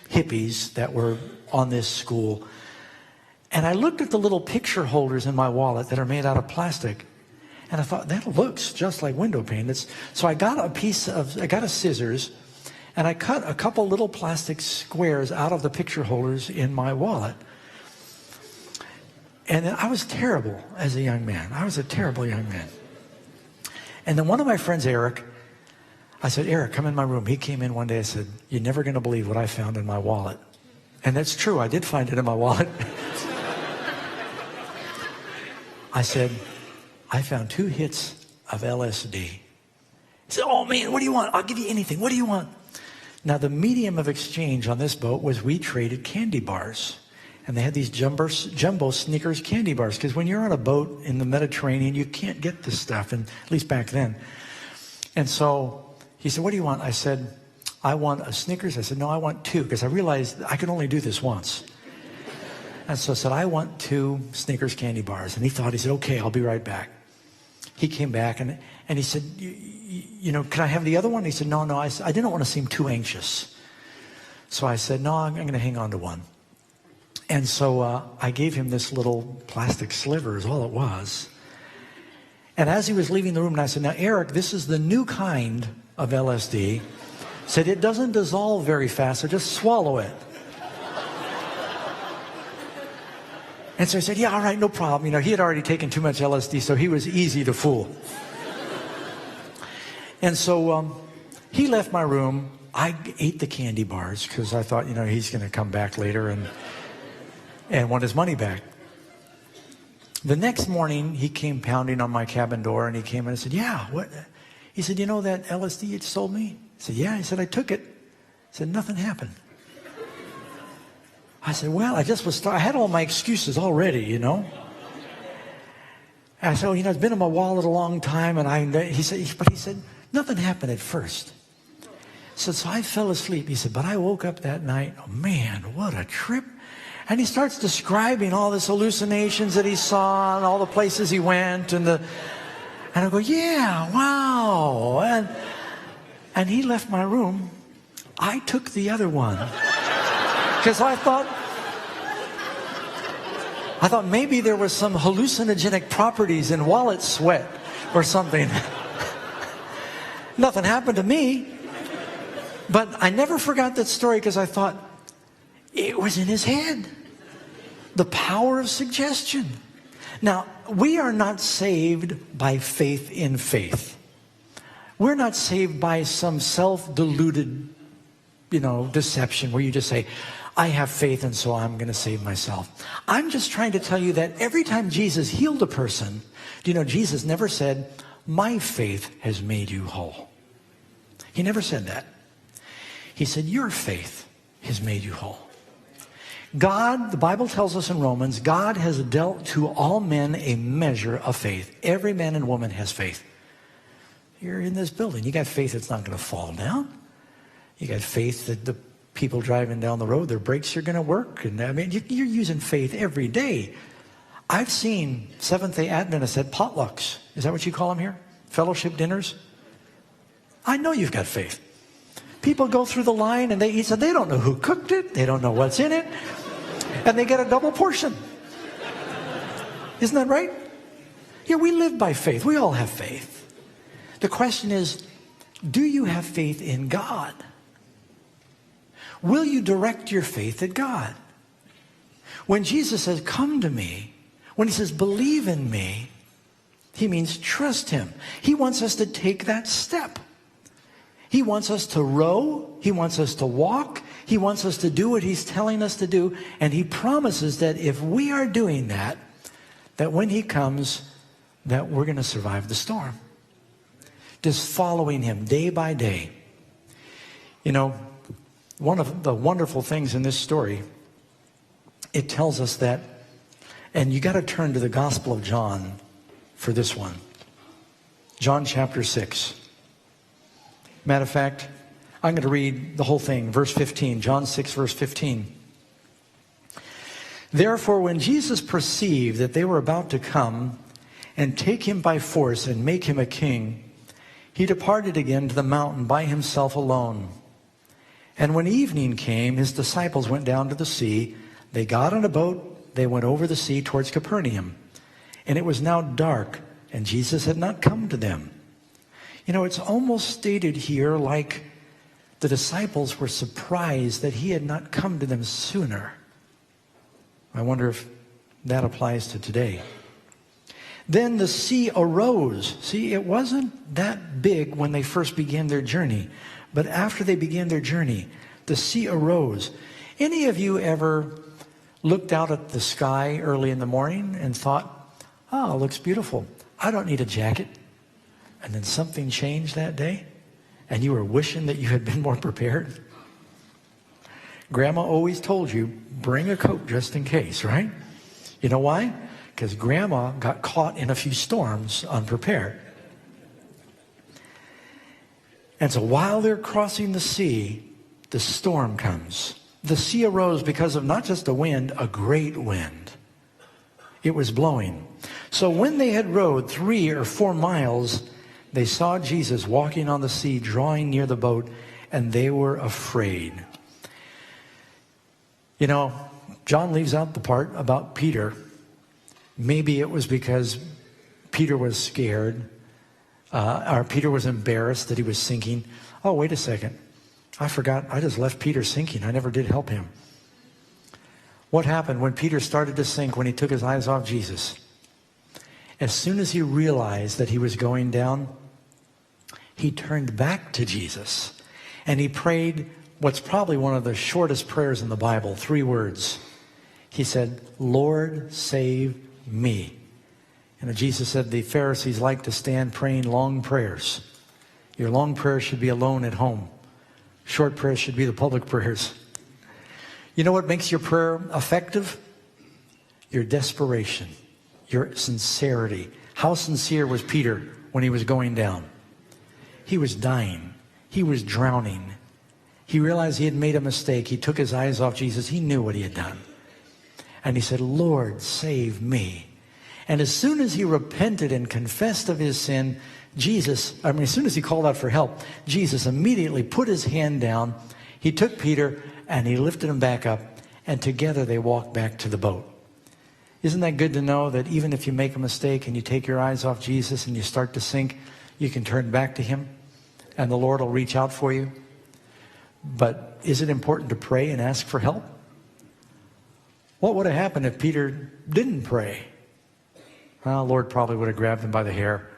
hippies that were on this school. And I looked at the little picture holders in my wallet that are made out of plastic, and I thought, that looks just like window pane. So I got a scissors, and I cut a couple little plastic squares out of the picture holders in my wallet. And then I was terrible as a young man. I was a terrible young man. And then one of my friends, Eric, I said, Eric, come in my room. He came in one day. I said, you're never going to believe what I found in my wallet. And that's true. I did find it in my wallet. I said, I found 2 hits of LSD. He said, oh, man, what do you want? I'll give you anything. What do you want? Now, the medium of exchange on this boat was we traded candy bars. And they had these jumbo Snickers candy bars. Because when you're on a boat in the Mediterranean, you can't get this stuff, and at least back then. And so he said, what do you want? I said, I want a Snickers. I said, no, I want 2, because I realized I could only do this once. And so I said, I want 2 Snickers candy bars. And he said, okay, I'll be right back. He came back, and he said, can I have the other one? He said, no. I didn't want to seem too anxious. So I said, no, I'm going to hang on to one. And so I gave him this little plastic sliver is all it was. And as he was leaving the room, and I said, now, Eric, this is the new kind of LSD. Said, it doesn't dissolve very fast, so just swallow it. And so I said, yeah, all right, no problem. He had already taken too much LSD, so he was easy to fool. And so he left my room. I ate the candy bars because I thought, he's going to come back later and want his money back. The next morning, he came pounding on my cabin door, and he came in and said, yeah, what? He said, that LSD you sold me? I said, yeah. He said, I took it. He said, nothing happened. I said, well, I had all my excuses already, I said, it's been in my wallet a long time, and he said, nothing happened at first. So I fell asleep. He said, but I woke up that night. Oh, man, what a trip. And he starts describing all these hallucinations that he saw and all the places he went. And I go, yeah, wow. And he left my room. I took the other one. Because I thought maybe there was some hallucinogenic properties in wallet sweat or something. Nothing happened to me. But I never forgot that story because I thought it was in his head. The power of suggestion. Now, we are not saved by faith in faith. We're not saved by some self-deluded, deception where you just say, I have faith and so I'm going to save myself. I'm just trying to tell you that every time Jesus healed a person, Jesus never said, my faith has made you whole. He never said that. He said, your faith has made you whole. God, the Bible tells us in Romans, God has dealt to all men a measure of faith. Every man and woman has faith. You're in this building. You got faith it's not going to fall down. You got faith that the people driving down the road, their brakes are going to work. And you're using faith every day. I've seen Seventh-day Adventists at potlucks. Is that what you call them here? Fellowship dinners? I know you've got faith. People go through the line and they eat, so they don't know who cooked it. They don't know what's in it. And they get a double portion. Isn't that right? Yeah, we live by faith. We all have faith. The question is, do you have faith in God? Will you direct your faith at God? When Jesus says, come to me, when he says, believe in me, he means trust him. He wants us to take that step. He wants us to row. He wants us to walk. He wants us to do what he's telling us to do. And he promises that if we are doing that, that when he comes, that we're going to survive the storm. Just following him day by day. One of the wonderful things in this story, it tells us that, and you got to turn to the Gospel of John for this one. John chapter 6. Matter of fact, I'm going to read the whole thing, verse 15, John 6, verse 15. Therefore, when Jesus perceived that they were about to come and take him by force and make him a king, he departed again to the mountain by himself alone. And when evening came, his disciples went down to the sea. They got on a boat. They went over the sea towards Capernaum. And it was now dark, and Jesus had not come to them. It's almost stated here like the disciples were surprised that he had not come to them sooner. I wonder if that applies to today. Then the sea arose. See, it wasn't that big when they first began their journey. But after they began their journey, the sea arose. Any of you ever looked out at the sky early in the morning and thought, oh, it looks beautiful. I don't need a jacket. And then something changed that day, and you were wishing that you had been more prepared? Grandma always told you, bring a coat just in case, right? You know why? Because Grandma got caught in a few storms unprepared. And so while they're crossing the sea, the storm comes. The sea arose because of not just a wind, a great wind. It was blowing. So when they had rowed 3 or 4 miles, they saw Jesus walking on the sea, drawing near the boat, and they were afraid. John leaves out the part about Peter. Maybe it was because Peter was scared, or Peter was embarrassed that he was sinking. Oh, wait a second. I forgot. I just left Peter sinking. I never did help him. What happened when Peter started to sink, when he took his eyes off Jesus? As soon as he realized that he was going down, he turned back to Jesus. And he prayed what's probably one of the shortest prayers in the Bible, 3 words. He said, Lord, save me. And Jesus said the Pharisees like to stand praying long prayers. Your long prayers should be alone at home. Short prayers should be the public prayers. You know what makes your prayer effective? Your desperation, your sincerity. How sincere was Peter when he was going down? He was dying. He was drowning. He realized he had made a mistake. He took his eyes off Jesus. He knew what he had done. And he said, Lord, save me. And as soon as he repented and confessed of his sin, as soon as he called out for help, Jesus immediately put his hand down. He took Peter and he lifted him back up, and together they walked back to the boat. Isn't that good to know that even if you make a mistake and you take your eyes off Jesus and you start to sink, you can turn back to him and the Lord will reach out for you? But is it important to pray and ask for help? What would have happened if Peter didn't pray? Well, the Lord probably would have grabbed him by the hair.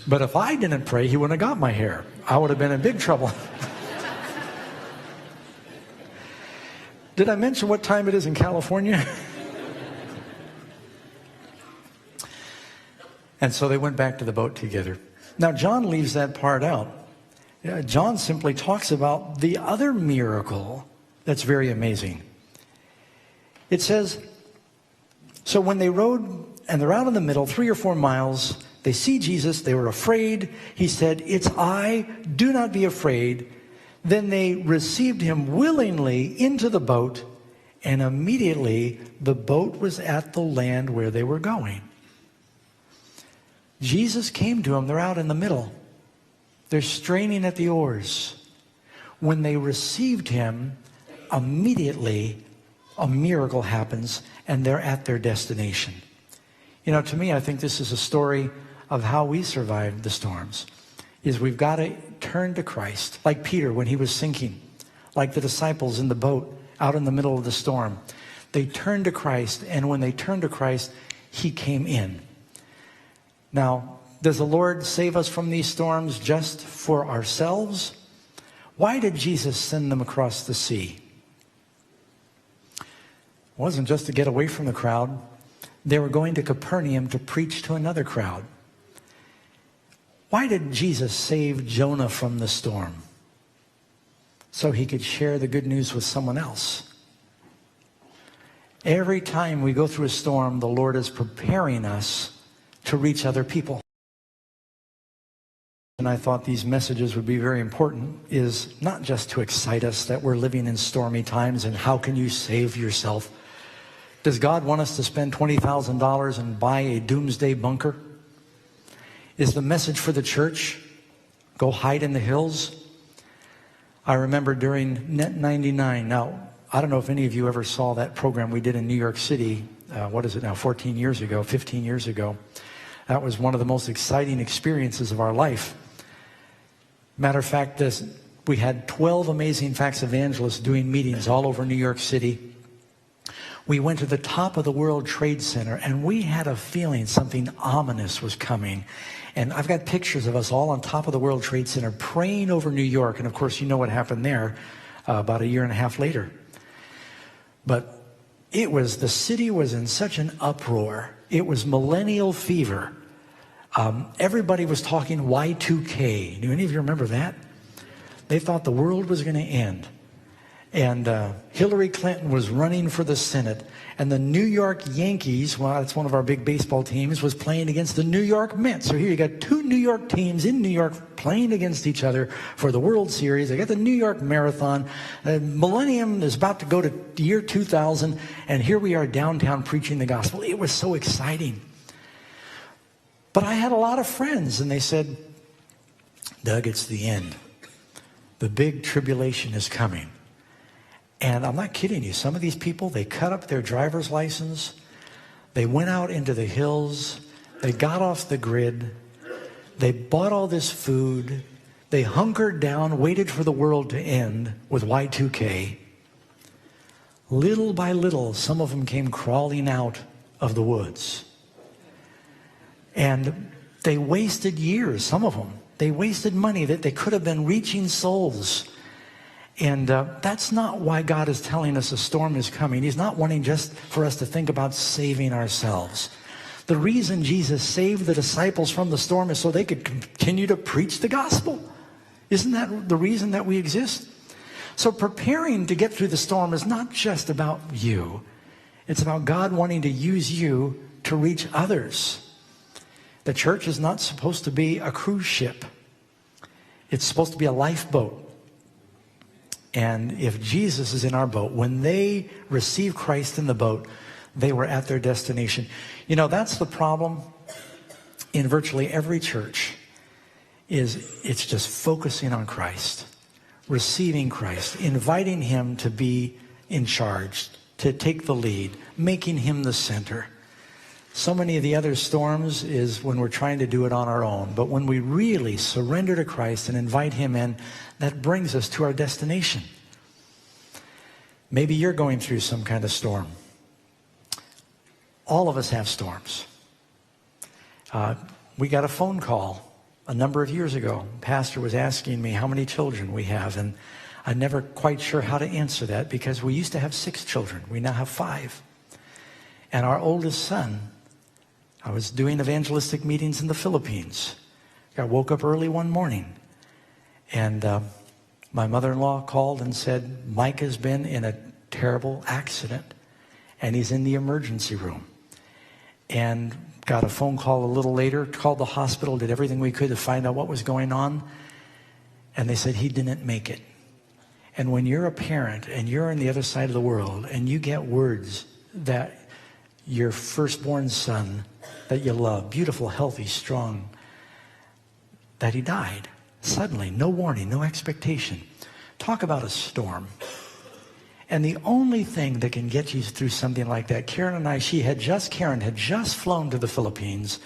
But if I didn't pray, he wouldn't have got my hair. I would have been in big trouble. Did I mention what time it is in California? And so they went back to the boat together. Now, John leaves that part out. John simply talks about the other miracle that's very amazing. It says, so when they rowed, and they're out in the middle, 3 or 4 miles, they see Jesus, they were afraid. He said, it's I, do not be afraid. Then they received him willingly into the boat, and immediately the boat was at the land where they were going. Jesus came to them. They're out in the middle. They're straining at the oars. When they received him, immediately a miracle happens, and they're at their destination. You know, to me, I think this is a story of how we survived the storms. Is we've got to turn to Christ, like Peter when he was sinking, like the disciples in the boat out in the middle of the storm. They turned to Christ, and when they turned to Christ, he came in. Now, does the Lord save us from these storms just for ourselves? Why did Jesus send them across the sea? It wasn't just to get away from the crowd. They were going to Capernaum to preach to another crowd. Why did Jesus save Jonah from the storm? So he could share the good news with someone else. Every time we go through a storm, the Lord is preparing us to reach other people. And I thought these messages would be very important, is not just to excite us that we're living in stormy times and how can you save yourself. Does God want us to spend $20,000 and buy a doomsday bunker? Is the message for the church, go hide in the hills? I remember during Net 99, now, I don't know if any of you ever saw that program we did in New York City, 15 years ago. That was one of the most exciting experiences of our life. Matter of fact, we had 12 amazing facts evangelists doing meetings all over New York City. We went to the top of the World Trade Center, and we had a feeling something ominous was coming. And I've got pictures of us all on top of the World Trade Center praying over New York. And of course, you know what happened there about a year and a half later. But the city was in such an uproar. It was millennial fever. Everybody was talking Y2K. Do any of you remember that? They thought the world was going to end. And Hillary Clinton was running for the Senate. And the New York Yankees, well, that's one of our big baseball teams, was playing against the New York Mets. So here you got 2 New York teams in New York playing against each other for the World Series. They got the New York Marathon. Millennium is about to go to the year 2000. And here we are downtown preaching the gospel. It was so exciting. But I had a lot of friends, and they said, Doug, it's the end. The big tribulation is coming. And I'm not kidding you. Some of these people, they cut up their driver's license. They went out into the hills. They got off the grid. They bought all this food. They hunkered down, waited for the world to end with Y2K. Little by little, some of them came crawling out of the woods. And They wasted years, some of them. They wasted money that they could have been reaching souls. And that's not why God is telling us a storm is coming. He's not wanting just for us to think about saving ourselves. The reason Jesus saved the disciples from the storm is so they could continue to preach the gospel. Isn't that the reason that we exist? So preparing to get through the storm is not just about you. It's about God wanting to use you to reach others. The church is not supposed to be a cruise ship. It's supposed to be a lifeboat. And if Jesus is in our boat, when they receive Christ in the boat, they were at their destination. You know, that's the problem in virtually every church, is it's just focusing on Christ, receiving Christ, inviting him to be in charge, to take the lead, making him the center. So many of the other storms is when we're trying to do it on our own. But when we really surrender to Christ and invite him in, that brings us to our destination. Maybe you're going through some kind of storm. All of us have storms. We got a phone call a number of years ago. Pastor was asking me how many children we have, and I'm never quite sure how to answer that because we used to have 6 children. We now have 5. And our oldest son, I was doing evangelistic meetings in the Philippines. I woke up early one morning, and my mother-in-law called and said, Mike has been in a terrible accident, and he's in the emergency room. And got a phone call a little later, called the hospital, did everything we could to find out what was going on, and they said he didn't make it. And when you're a parent and you're on the other side of the world and you get words that your firstborn son that you love, beautiful, healthy, strong, that he died suddenly, no warning, no expectation. Talk about a storm. And the only thing that can get you through something like that, Karen and I, Karen had just flown to the Philippines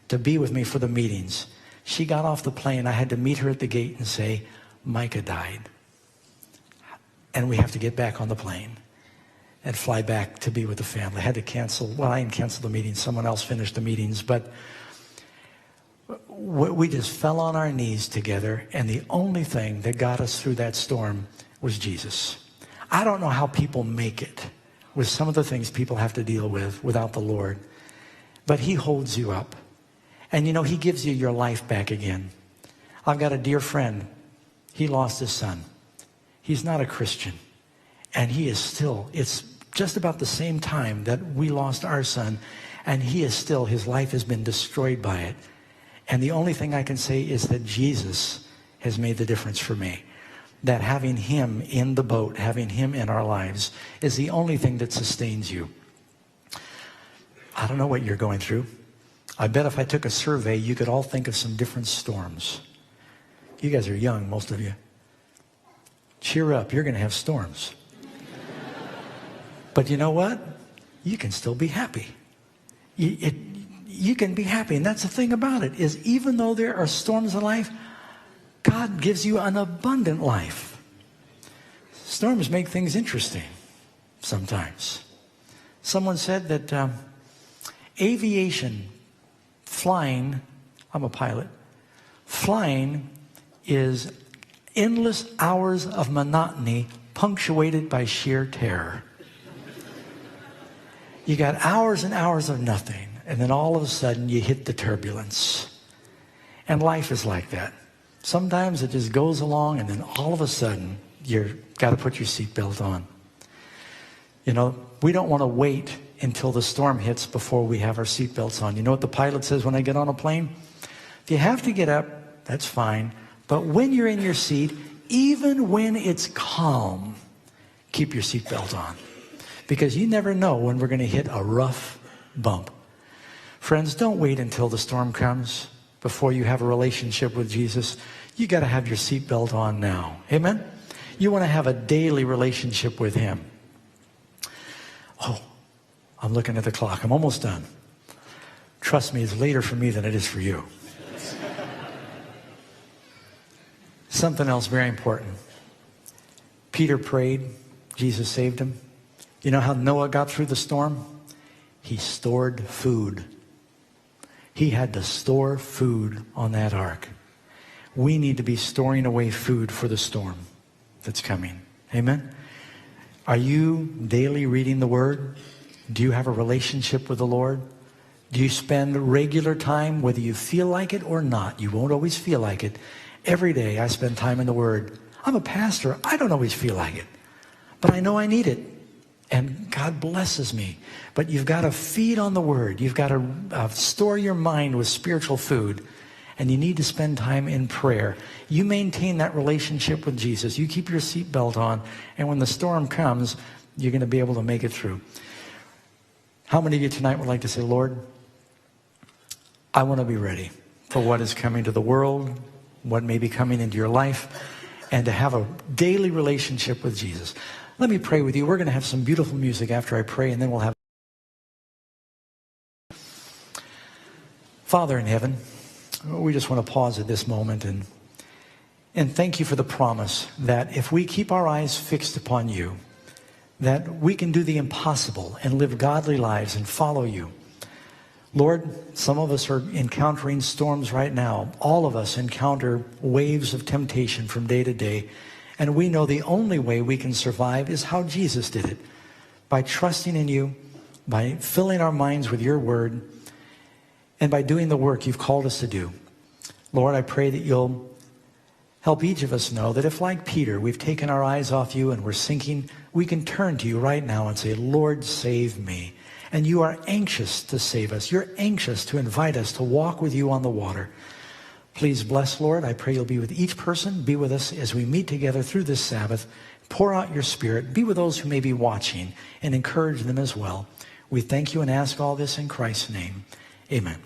to be with me for the meetings. She got off the plane. I had to meet her at the gate and say, Micah died. And we have to get back on the plane and fly back to be with the family. I had to cancel. Well, I didn't cancel the meeting. Someone else finished the meetings. But we just fell on our knees together. And the only thing that got us through that storm was Jesus. I don't know how people make it with some of the things people have to deal with without the Lord. But he holds you up. And you know, he gives you your life back again. I've got a dear friend. He lost his son. He's not a Christian. And he is still, it's just about the same time that we lost our son. And he is still, his life has been destroyed by it. And the only thing I can say is that Jesus has made the difference for me. That having him in the boat, having him in our lives, is the only thing that sustains you. I don't know what you're going through. I bet if I took a survey, you could all think of some different storms. You guys are young, most of you. Cheer up, you're going to have storms. But you know what? You can still be happy. You can be happy, and that's the thing about it, is even though there are storms in life, God gives you an abundant life. Storms make things interesting sometimes. Someone said that aviation, flying, I'm a pilot, flying is endless hours of monotony punctuated by sheer terror. You got hours and hours of nothing, and then all of a sudden you hit the turbulence. And life is like that. Sometimes it just goes along, and then all of a sudden, you've got to put your seatbelt on. You know, we don't want to wait until the storm hits before we have our seatbelts on. You know what the pilot says when I get on a plane? If you have to get up, that's fine. But when you're in your seat, even when it's calm, keep your seatbelt on. Because you never know when we're going to hit a rough bump. Friends, don't wait until the storm comes before you have a relationship with Jesus. You got to have your seatbelt on now. Amen? You want to have a daily relationship with him. Oh, I'm looking at the clock. I'm almost done. Trust me, it's later for me than it is for you. Something else very important. Peter prayed. Jesus saved him. You know how Noah got through the storm? He stored food. He had to store food on that ark. We need to be storing away food for the storm that's coming. Amen? Are you daily reading the Word? Do you have a relationship with the Lord? Do you spend regular time, whether you feel like it or not? You won't always feel like it. Every day I spend time in the Word. I'm a pastor. I don't always feel like it. But I know I need it. And God blesses me. But you've got to feed on the Word. You've got to store your mind with spiritual food. And you need to spend time in prayer. You maintain that relationship with Jesus. You keep your seatbelt on. And when the storm comes, you're going to be able to make it through. How many of you tonight would like to say, Lord, I want to be ready for what is coming to the world, what may be coming into your life, and to have a daily relationship with Jesus. Let me pray with you. We're going to have some beautiful music after I pray, and then we'll have... Father in heaven, we just want to pause at this moment and thank you for the promise that if we keep our eyes fixed upon you, that we can do the impossible and live godly lives and follow you. Lord, some of us are encountering storms right now. All of us encounter waves of temptation from day to day. And we know the only way we can survive is how Jesus did it. By trusting in you, by filling our minds with your word, and by doing the work you've called us to do. Lord, I pray that you'll help each of us know that if, like Peter, we've taken our eyes off you and we're sinking, we can turn to you right now and say, Lord, save me. And you are anxious to save us. You're anxious to invite us to walk with you on the water. Please bless, Lord. I pray you'll be with each person. Be with us as we meet together through this Sabbath. Pour out your Spirit. Be with those who may be watching and encourage them as well. We thank you and ask all this in Christ's name. Amen.